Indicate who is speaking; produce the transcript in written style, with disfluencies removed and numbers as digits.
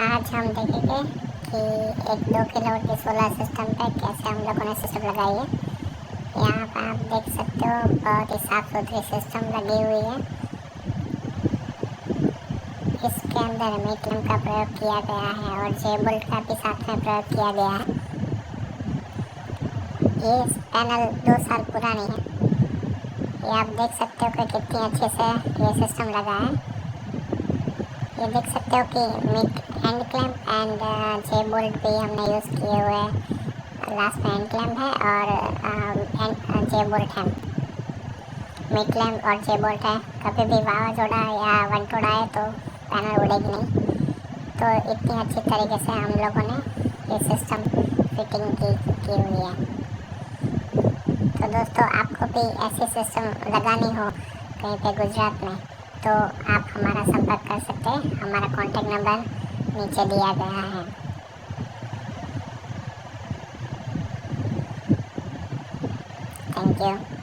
Speaker 1: आज हम देखेंगे कि एक 2 किलोवाट के सोलर सिस्टम पे कैसे हम लोगों ने सिस्टम लगाई है। यहाँ पर आप देख सकते हो बहुत ही साफ सुथरी सिस्टम लगी हुई है। इसके अंदर मीटरम का प्रयोग किया गया है और जेबोल्ट का भी साथ में प्रयोग किया गया है। ये पैनल 2 साल पुरानी है। ये आप देख सकते हो कि कितनी अच्छे से ये सिस्टम लगा है। ये देख सकते हो कि hand clamp and J bolt भी हमने यूज़ किए हुए हैं। लास्ट में हैंड क्लैंप है और जे बोल्ट है। मिड क्लैंप और जे बोल्ट है। कभी भी वावाझोड़ा या वंटोड़ आए तो पैनल उड़ेगी नहीं। तो इतनी अच्छी तरीके से हम लोगों ने ये सिस्टम फिटिंग की हुई है। तो दोस्तों, आपको भी ऐसी सिस्टम लगानी हो कहीं पे गुजरात में तो आप हमारा संपर्क कर सकते हैं। हमारा कॉन्टैक्ट नंबर नीचे दिया गया है। Thank you.